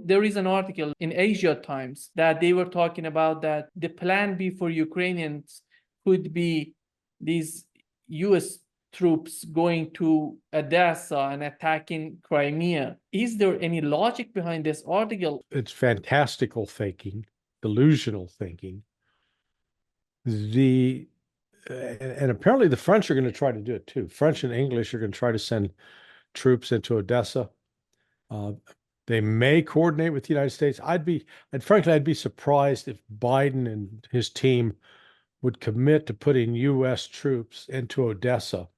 there is an article in Asia Times that they were talking about that the plan B for Ukrainians could be these US troops going to Odessa and attacking Crimea. Is there any logic behind this article? It's fantastical thinking, delusional thinking. And apparently the French are going to try to do it too. French and English are going to try to send troops into Odessa. They may coordinate with the United States. I'd be surprised if Biden and his team would commit to putting U.S. troops into Odessa.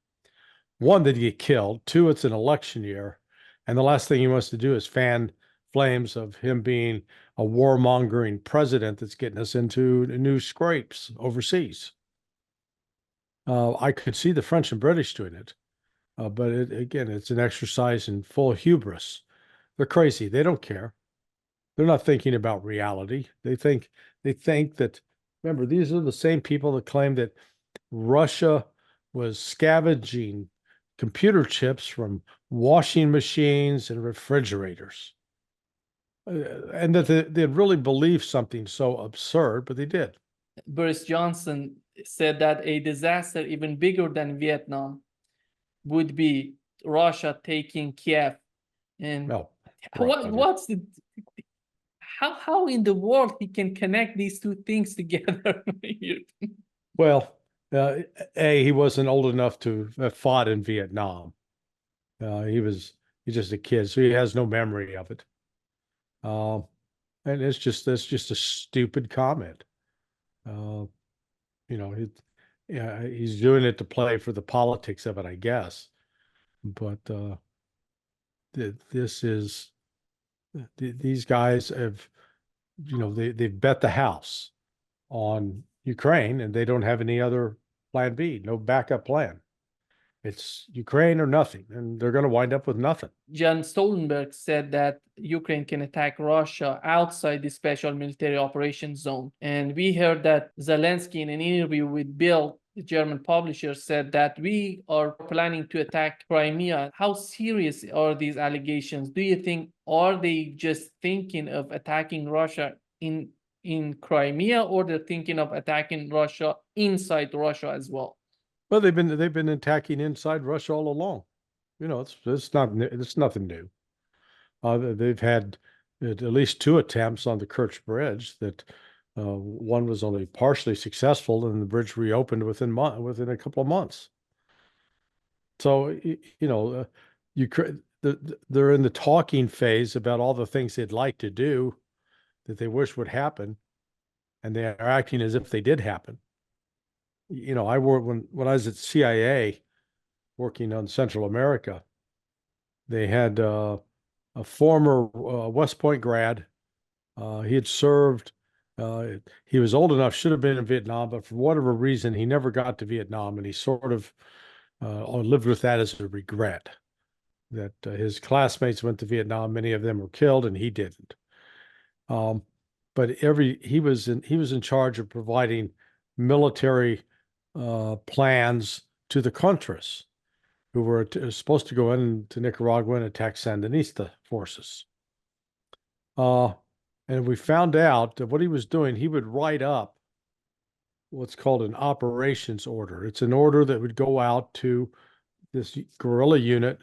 One, they'd get killed. Two, it's an election year. And the last thing he wants to do is fan flames of him being a warmongering president that's getting us into new scrapes overseas. I could see the French and British doing it. But again, it's an exercise in full hubris. They're crazy. They don't care. They're not thinking about reality. They think that, remember, these are the same people that claim that Russia was scavenging computer chips from washing machines and refrigerators. And that they really believed something so absurd, but they did. Boris Johnson said that a disaster even bigger than Vietnam would be Russia taking Kiev. And no, what's the how in the world he can connect these two things together? Well, he wasn't old enough to have fought in Vietnam. He's just a kid, so he has no memory of it. And that's just a stupid comment. He's doing it to play for the politics of it, I guess. But these guys have, they've bet the house on Ukraine, and they don't have any other plan B, no backup plan. It's Ukraine or nothing, and they're going to wind up with nothing. John Stoltenberg said that Ukraine can attack Russia outside the special military operations zone. And we heard that Zelensky, in an interview with Bill, the German publisher, said that we are planning to attack Crimea. How serious are these allegations? Do you think, are they just thinking of attacking Russia in Crimea, or they're thinking of attacking Russia inside Russia as well? Well, they've been attacking inside Russia all along. It's nothing new. They've had at least two attempts on the Kerch Bridge. That one was only partially successful, and the bridge reopened within a couple of months. So they're in the talking phase about all the things they'd like to do that they wish would happen, and they are acting as if they did happen. I worked when I was at CIA working on Central America. They had a former West Point grad. He had served. He was old enough, should have been in Vietnam, but for whatever reason, he never got to Vietnam, and he sort of lived with that as a regret that his classmates went to Vietnam. Many of them were killed, and he didn't. But he was in charge of providing military plans to the Contras, who were supposed to go into Nicaragua and attack Sandinista forces. And we found out that what he was doing, he would write up what's called an operations order. It's an order that would go out to this guerrilla unit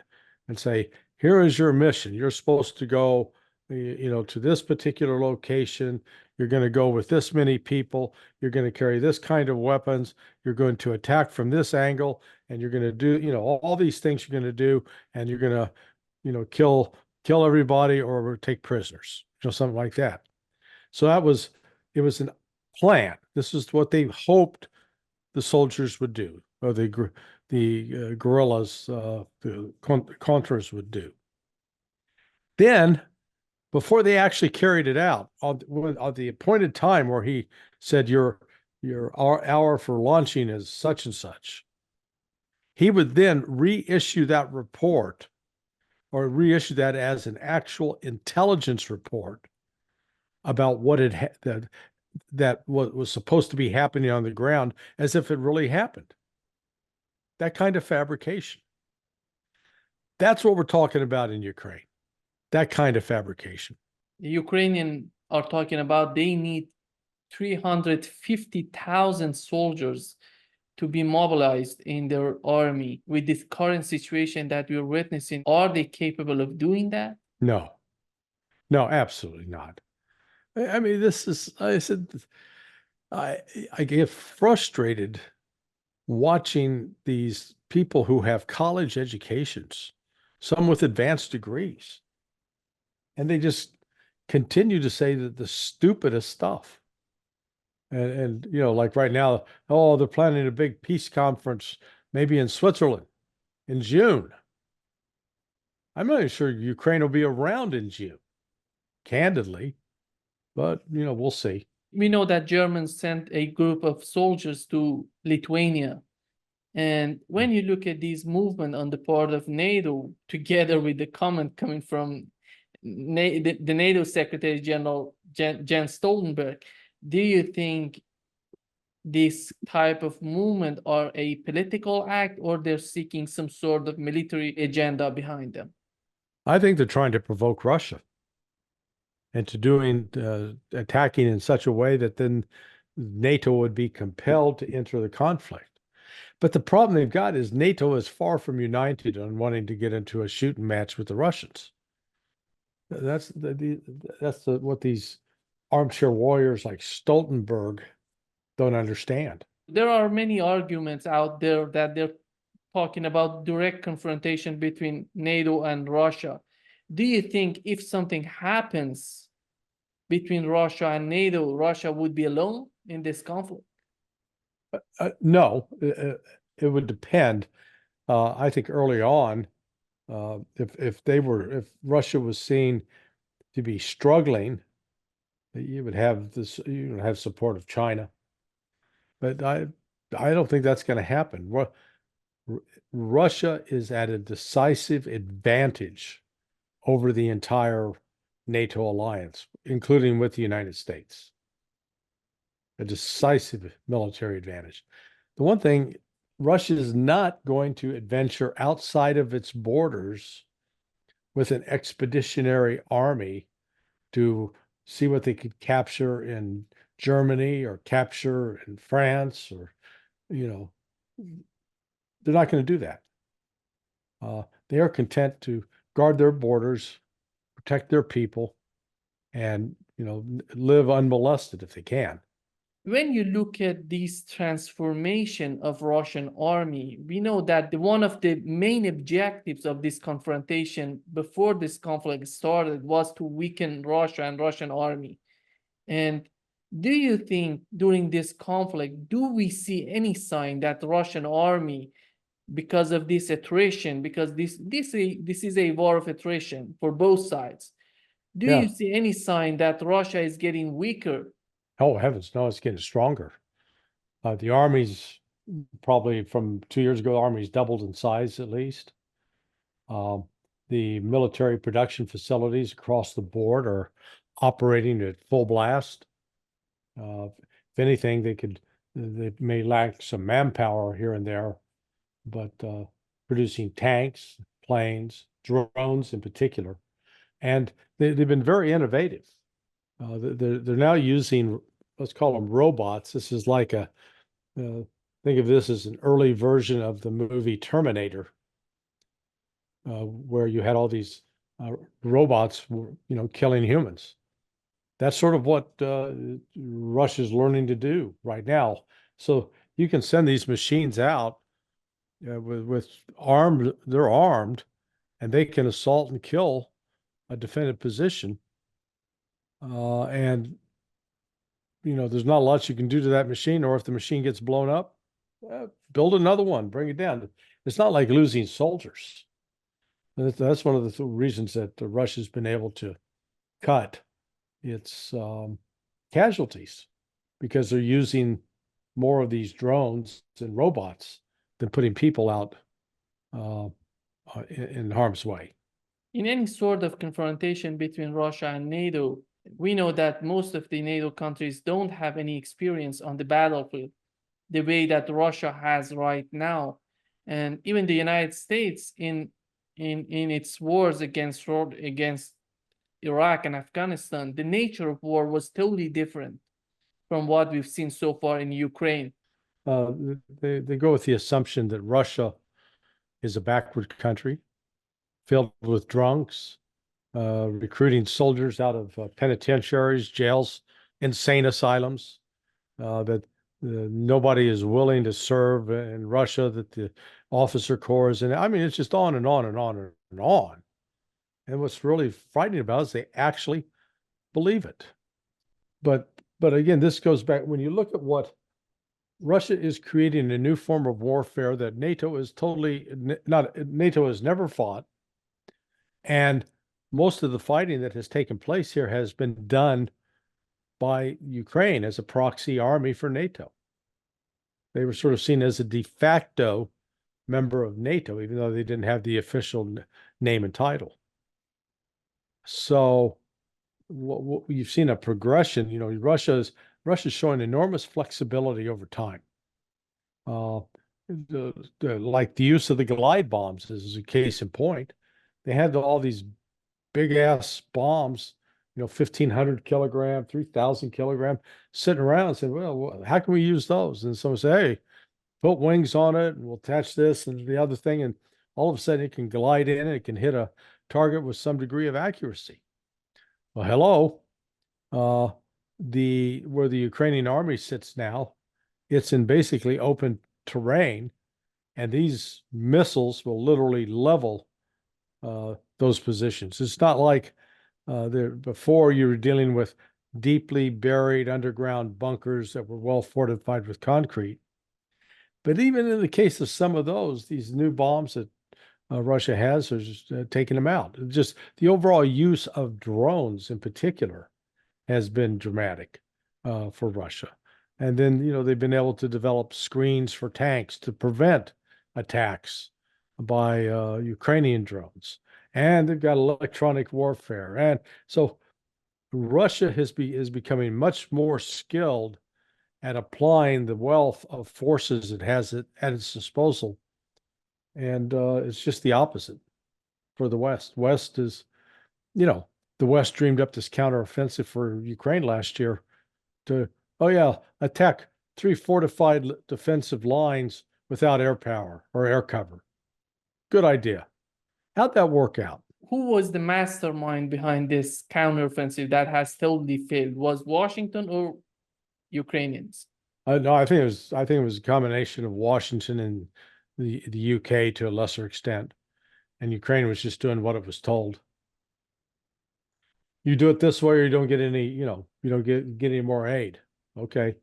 and say, here is your mission. You're supposed to go to this particular location. You're going to go with this many people. You're going to carry this kind of weapons. You're going to attack from this angle, and you're going to do, all these things you're going to do, and you're going to, kill everybody or take prisoners, something like that. So it was a plan. This is what they hoped the soldiers would do, or the guerrillas, the Contras would do. Then, before they actually carried it out, on the appointed time where he said your hour for launching is such and such, he would then reissue that report, or reissue that as an actual intelligence report about what what was supposed to be happening on the ground, as if it really happened. That kind of fabrication. That's what we're talking about in Ukraine. That kind of fabrication. The Ukrainian are talking about they need 350,000 soldiers to be mobilized in their army. With this current situation that we're witnessing, are they capable of doing that? No, no, absolutely not. I mean, this is, I said, I get frustrated watching these people who have college educations, some with advanced degrees, and they just continue to say that the stupidest stuff. And you know, like right now, oh, they're planning a big peace conference, maybe in Switzerland in June. I'm not even sure Ukraine will be around in June, candidly, but you know, we'll see. We know that Germans sent a group of soldiers to Lithuania. And when you look at these movement on the part of NATO, together with the comment coming from the NATO Secretary General Jens Stoltenberg, do you think this type of movement are a political act, or they're seeking some sort of military agenda behind them? I think they're trying to provoke Russia into doing attacking in such a way that then NATO would be compelled to enter the conflict. But the problem they've got is NATO is far from united on wanting to get into a shooting match with the Russians. That's what these armchair warriors like Stoltenberg don't understand. There are many arguments out there that they're talking about direct confrontation between NATO and Russia. Do you think if something happens between Russia and NATO, Russia would be alone in this conflict? No, it would depend. I think early on, if Russia was seen to be struggling, you would have support of China. But I don't think that's going to happen. Russia is at a decisive advantage over the entire NATO alliance, including with the United States. A decisive military advantage. The one thing, Russia is not going to adventure outside of its borders with an expeditionary army to see what they could capture in Germany or capture in France, or, you know, they're not going to do that. They are content to guard their borders, protect their people, and, you know, live unmolested if they can. When you look at this transformation of Russian army, we know that one of the main objectives of this confrontation before this conflict started was to weaken Russia and Russian army. And do you think during this conflict, do we see any sign that the Russian army, because of this attrition, because this is a war of attrition for both sides, do you see any sign that Russia is getting weaker? Oh, heavens, no, it's getting stronger. The army's probably from 2 years ago, the army's doubled in size at least. The military production facilities across the board are operating at full blast. If anything, they may lack some manpower here and there, but producing tanks, planes, drones in particular. And they've been very innovative. They're now using, let's call them robots. This is like think of this as an early version of the movie Terminator, where you had all these robots, killing humans. That's sort of what Russia's learning to do right now. So you can send these machines out with armed, they're armed, and they can assault and kill a defended position. And there's not a lot you can do to that machine, or if the machine gets blown up, build another one, bring it down. It's not like losing soldiers. That's one of the reasons that Russia's been able to cut its casualties, because they're using more of these drones and robots than putting people out in harm's way. In any sort of confrontation between Russia and NATO, we know that most of the NATO countries don't have any experience on the battlefield the way that Russia has right now. And even the United States in its wars against Iraq and Afghanistan, the nature of war was totally different from what we've seen so far in Ukraine. They go with the assumption that Russia is a backward country filled with drunks, recruiting soldiers out of penitentiaries, jails, insane asylums, that nobody is willing to serve in Russia, that the officer corps, and I mean, it's just on and on and on and on. And what's really frightening about it is they actually believe it. But again, this goes back when you look at what Russia is creating a new form of warfare that NATO is NATO has never fought. And most of the fighting that has taken place here has been done by Ukraine as a proxy army for NATO. They were sort of seen as a de facto member of NATO, even though they didn't have the official name and title. So what you've seen a progression, you know, Russia's showing enormous flexibility over time. Like the use of the glide bombs is a case in point. They had all these big ass bombs, you know, 1,500 kilogram, 3,000 kilogram, sitting around and said, well, how can we use those? And someone say, hey, put wings on it and we'll attach this and the other thing. And all of a sudden it can glide in and it can hit a target with some degree of accuracy. Well, hello. Where the Ukrainian army sits now, it's in basically open terrain, and these missiles will literally level those positions. It's not like before you were dealing with deeply buried underground bunkers that were well fortified with concrete. But even in the case of some of those, these new bombs that Russia has are just taking them out. Just the overall use of drones in particular has been dramatic for Russia. And then, you know, they've been able to develop screens for tanks to prevent attacks by Ukrainian drones. And they've got electronic warfare. And so Russia is becoming much more skilled at applying the wealth of forces it has at its disposal. And it's just the opposite for the West. West is, you know, the West dreamed up this counteroffensive for Ukraine last year to, oh yeah, attack 3 fortified defensive lines without air power or air cover. Good idea. How'd that work out? Who was the mastermind behind this counteroffensive that has totally failed? Was Washington or Ukrainians? No, I think it was a combination of Washington and the UK to a lesser extent, and Ukraine was just doing what it was told. You do it this way, or you don't get any, you know, you don't get any more aid. Okay,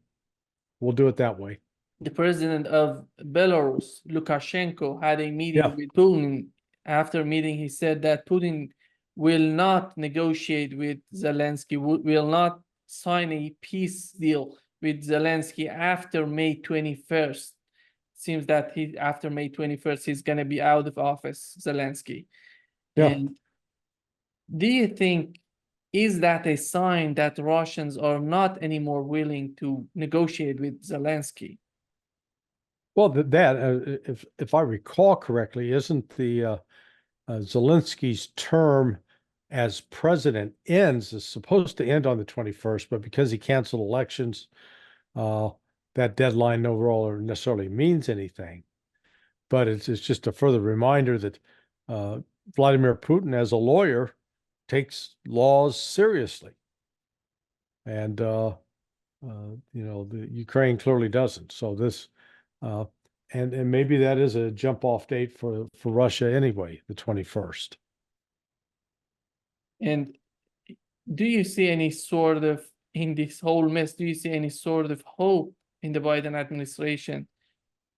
we'll do it that way. The president of Belarus, Lukashenko, had a meeting with Putin. After meeting, he said that Putin will not negotiate with Zelensky, will not sign a peace deal with Zelensky after May 21st. Seems that after May 21st, he's going to be out of office, Zelensky. Yeah. And do you think, is that a sign that Russians are not anymore willing to negotiate with Zelensky? Well, if I recall correctly, isn't the Zelensky's term as president is supposed to end on the 21st, but because he canceled elections, that deadline no longer necessarily means anything. But it's just a further reminder that Vladimir Putin, as a lawyer, takes laws seriously. And, you know, the Ukraine clearly doesn't. So this, and maybe that is a jump off date for Russia anyway, the 21st. And do you see any sort of, in this whole mess, do you see any sort of hope in the Biden administration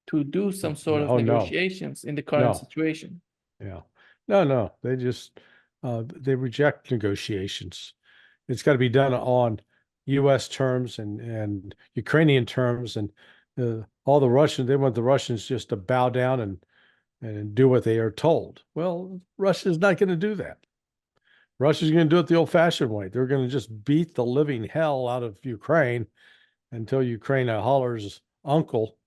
to do some sort of negotiations in the current situation? Yeah. No, they just, they reject negotiations. It's got to be done on U.S. terms and Ukrainian terms, and all the Russians, they want the Russians just to bow down and do what they are told. Well, Russia's not going to do that. Russia's going to do it the old-fashioned way. They're going to just beat the living hell out of Ukraine until Ukraine hollers uncle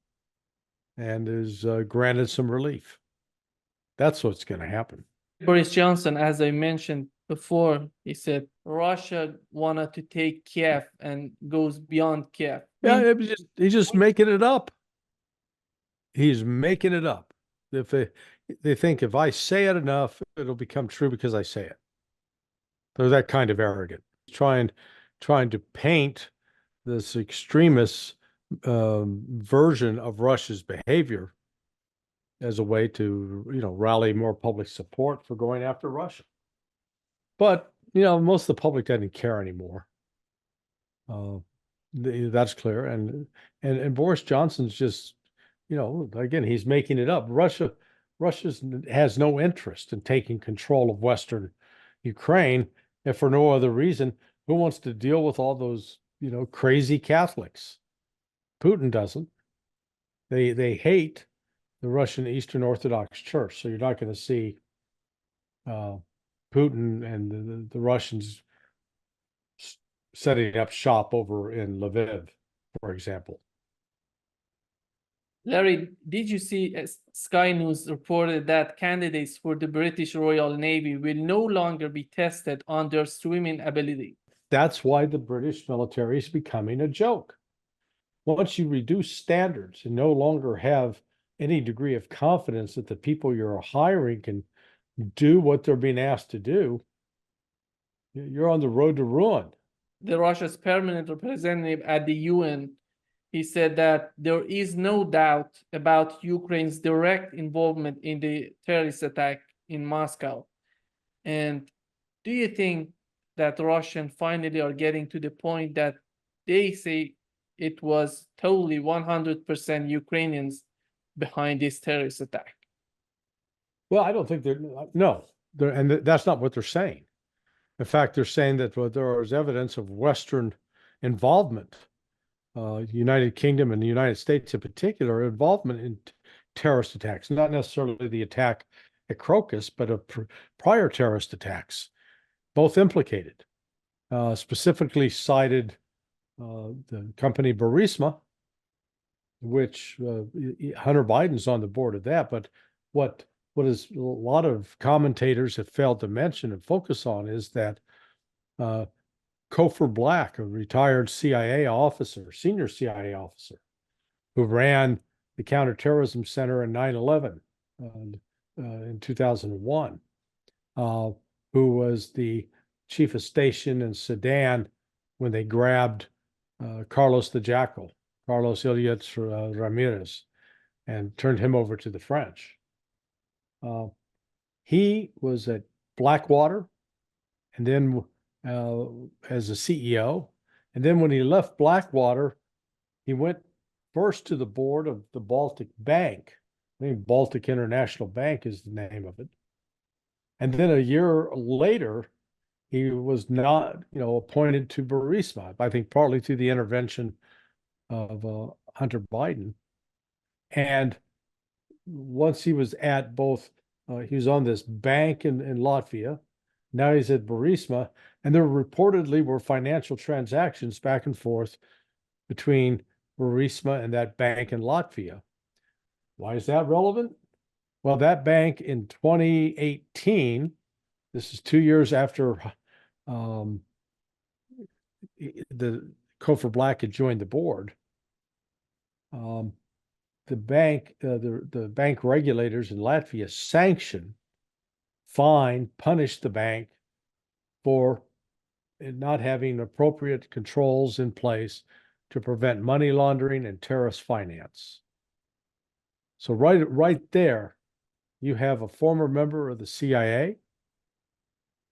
and is granted some relief. That's what's going to happen. Boris Johnson, as I mentioned, before he said Russia wanted to take Kiev and goes beyond Kiev. Yeah, he's just making it up. He's making it up. If they think if I say it enough, it'll become true because I say it. They're that kind of arrogant. Trying to paint this extremist version of Russia's behavior as a way to, rally more public support for going after Russia. But, most of the public doesn't care anymore. That's clear. And Boris Johnson's just, again, he's making it up. Russia has no interest in taking control of Western Ukraine, if for no other reason. Who wants to deal with all those, crazy Catholics? Putin doesn't. They hate the Russian Eastern Orthodox Church. So you're not going to see Putin and the Russians setting up shop over in Lviv, for example. Larry, did you see Sky News reported that candidates for the British Royal Navy will no longer be tested on their swimming ability? That's why the British military is becoming a joke. Once you reduce standards and no longer have any degree of confidence that the people you're hiring can do what they're being asked to do, you're on the road to ruin. The Russia's permanent representative at the UN, he said that there is no doubt about Ukraine's direct involvement in the terrorist attack in Moscow. And do you think that the Russians finally are getting to the point that they say it was totally 100% Ukrainians behind this terrorist attack? Well, I don't think that's not what they're saying. In fact, they're saying that there is evidence of Western involvement, United Kingdom and the United States in particular, involvement in terrorist attacks, not necessarily the attack at Crocus, but of prior terrorist attacks, both implicated. Specifically cited the company Burisma, which Hunter Biden's on the board of that. But what is a lot of commentators have failed to mention and focus on is that Cofer Black, a retired CIA officer, senior CIA officer, who ran the counterterrorism center in 9/11 in 2001, who was the chief of station in Sudan when they grabbed Carlos the Jackal, Carlos Ilyich Ramirez, and turned him over to the French. He was at Blackwater, and then as a CEO. And then when he left Blackwater, he went first to the board of the Baltic Bank. I think Baltic International Bank is the name of it. And then a year later, he was not, appointed to Burisma, I think partly through the intervention of Hunter Biden. And once he was at both, he was on this bank in Latvia. Now he's at Burisma, and there reportedly were financial transactions back and forth between Burisma and that bank in Latvia. Why is that relevant? Well, that bank in 2018, this is 2 years after the Cofer Black had joined the board. The bank regulators in Latvia sanctioned, fined, punished the bank for not having appropriate controls in place to prevent money laundering and terrorist finance. So right there, you have a former member of the CIA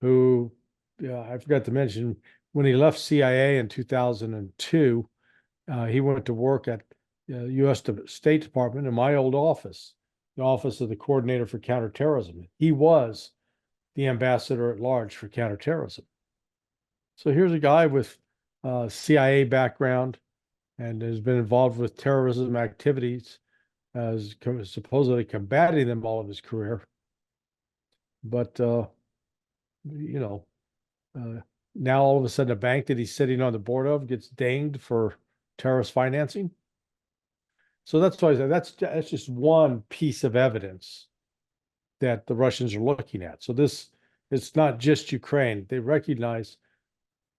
who, I forgot to mention, when he left CIA in 2002, he went to work at U.S. State Department in my old office, the Office of the Coordinator for Counterterrorism. He was the ambassador at large for counterterrorism. So here's a guy with CIA background and has been involved with terrorism activities, supposedly combating them all of his career. But, now all of a sudden a bank that he's sitting on the board of gets dinged for terrorist financing. So that's why I say that's just one piece of evidence that the Russians are looking at. So this It's not just Ukraine. They recognize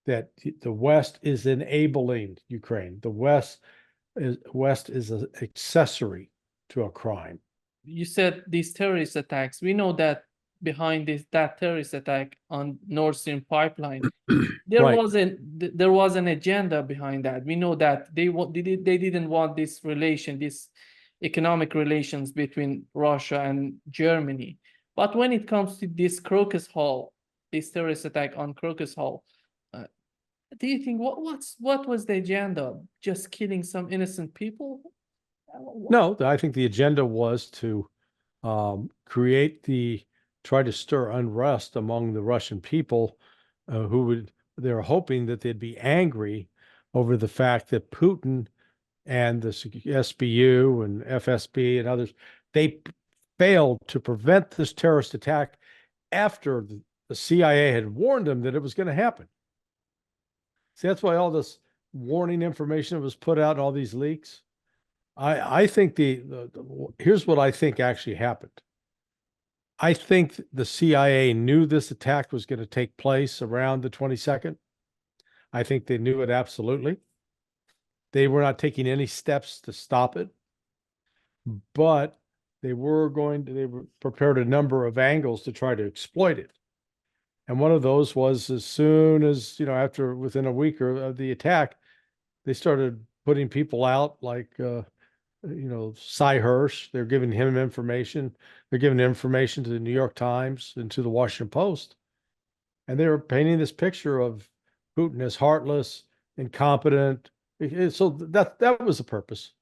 that the West is enabling Ukraine. The West is an accessory to a crime. You said these terrorist attacks. We know that behind that terrorist attack on Nord Stream pipeline, there Right. was an agenda behind that. We know that they didn't want this economic relations between Russia and Germany. But when it comes to this Crocus Hall, this terrorist attack on Crocus Hall, do you think what was the agenda? Just killing some innocent people? No, I think the agenda was to try to stir unrest among the Russian people they were hoping that they'd be angry over the fact that Putin and the SBU and FSB and others, they failed to prevent this terrorist attack after the CIA had warned them that it was going to happen. See, that's why all this warning information was put out and all these leaks. I think here's what I think actually happened. I think the CIA knew this attack was going to take place around the 22nd. I think they knew it absolutely. They were not taking any steps to stop it, but they were prepared a number of angles to try to exploit it. And one of those was as soon as, within a week of the attack, they started putting people out like, Cy Hirsch. They're giving him information. They're giving information to the New York Times and to the Washington Post. And they were painting this picture of Putin as heartless, incompetent. So that was the purpose.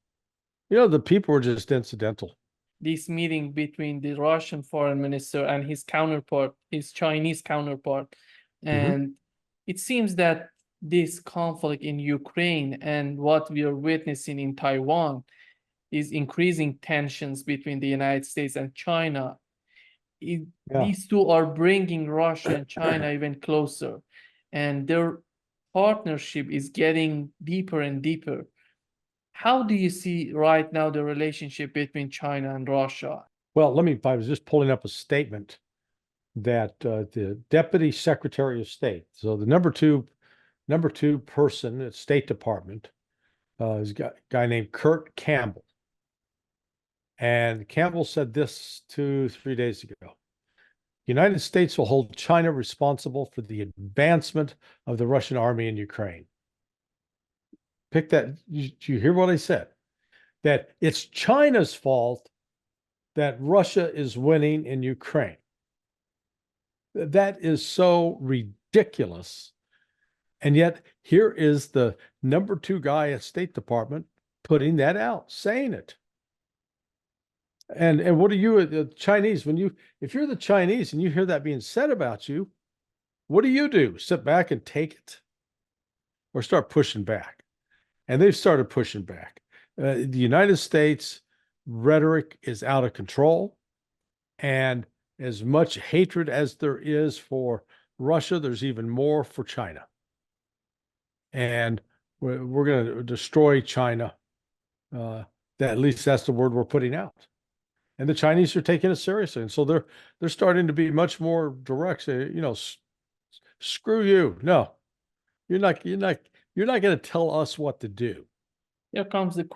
The people were just incidental. This meeting between the Russian foreign minister and his Chinese counterpart. And it seems that this conflict in Ukraine and what we are witnessing in Taiwan is increasing tensions between the United States and China. These two are bringing Russia and China even closer, and their partnership is getting deeper and deeper. How do you see right now the relationship between China and Russia? Well, I was just pulling up a statement that the Deputy Secretary of State, so the number two person at State Department, is a guy named Kurt Campbell. And Campbell said this 2-3 days ago. The United States will hold China responsible for the advancement of the Russian army in Ukraine. Pick that. Did you hear what I said? That it's China's fault that Russia is winning in Ukraine. That is so ridiculous. And yet here is the number 2 guy at State Department putting that out, saying it. And what are you, the Chinese, if you're the Chinese and you hear that being said about you, what do? Sit back and take it? Or start pushing back? And they've started pushing back. The United States rhetoric is out of control. And as much hatred as there is for Russia, there's even more for China. And we're going to destroy China. At least that's the word we're putting out. And the Chinese are taking it seriously. And so they're starting to be much more direct. Say, screw you. No, you're not going to tell us what to do. Here comes the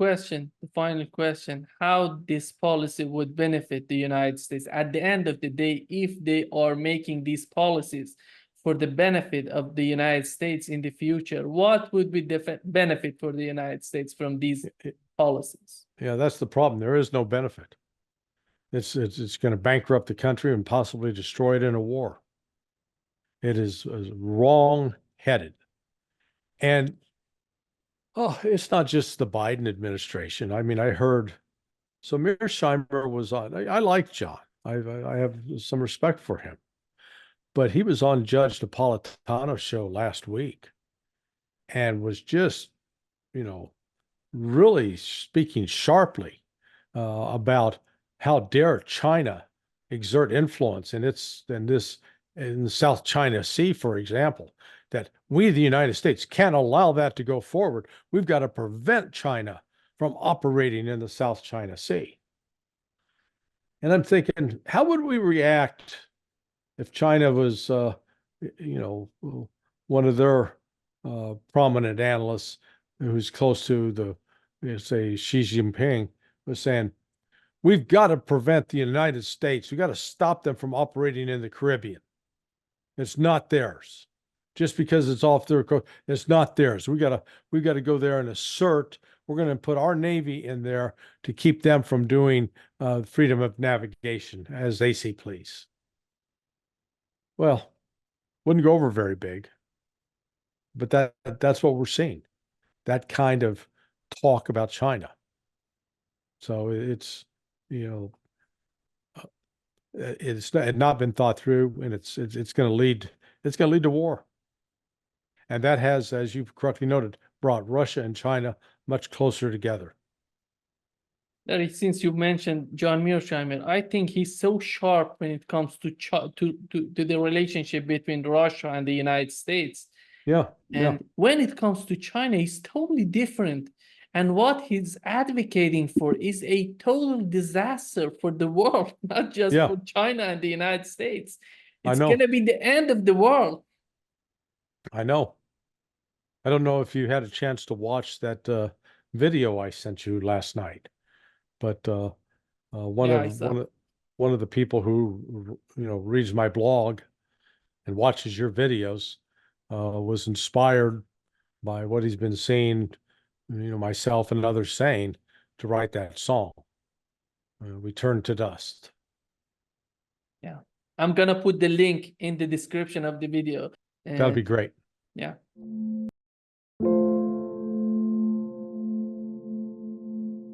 final question, how this policy would benefit the United States at the end of the day, if they are making these policies for the benefit of the United States in the future. What would be the benefit for the United States from these policies? Yeah, that's the problem. There is no benefit. It's going to bankrupt the country and possibly destroy it in a war. It is wrong-headed. And it's not just the Biden administration. I mean, I heard, so Mearsheimer was on, I like John. I have some respect for him. But he was on Judge Napolitano's show last week and was just, really speaking sharply about how dare China exert influence in the South China Sea, for example, that we, the United States, can't allow that to go forward. We've got to prevent China from operating in the South China Sea. And I'm thinking, how would we react if China was, one of their prominent analysts who's close to say, Xi Jinping, was saying, we've got to prevent the United States. We've got to stop them from operating in the Caribbean. It's not theirs. Just because it's off their coast, it's not theirs. We got to go there and assert. We're going to put our Navy in there to keep them from doing freedom of navigation as they see please. Well, wouldn't go over very big, but that's what we're seeing. That kind of talk about China. So it's, it's not been thought through, and it's going to lead to war. And that has, as you've correctly noted, brought Russia and China much closer together. Larry, since you mentioned John Mearsheimer, I think he's so sharp when it comes to the relationship between Russia and the United States. Yeah. And when it comes to China, he's totally different. And what he's advocating for is a total disaster for the world, not just for China and the United States. It's going to be the end of the world. I know. I don't know if you had a chance to watch that video I sent you last night, but one of the people who reads my blog and watches your videos was inspired by what he's been seeing, myself and others saying, to write that song. We turn to dust. Yeah, I'm gonna put the link in the description of the video. That'd be great. Yeah.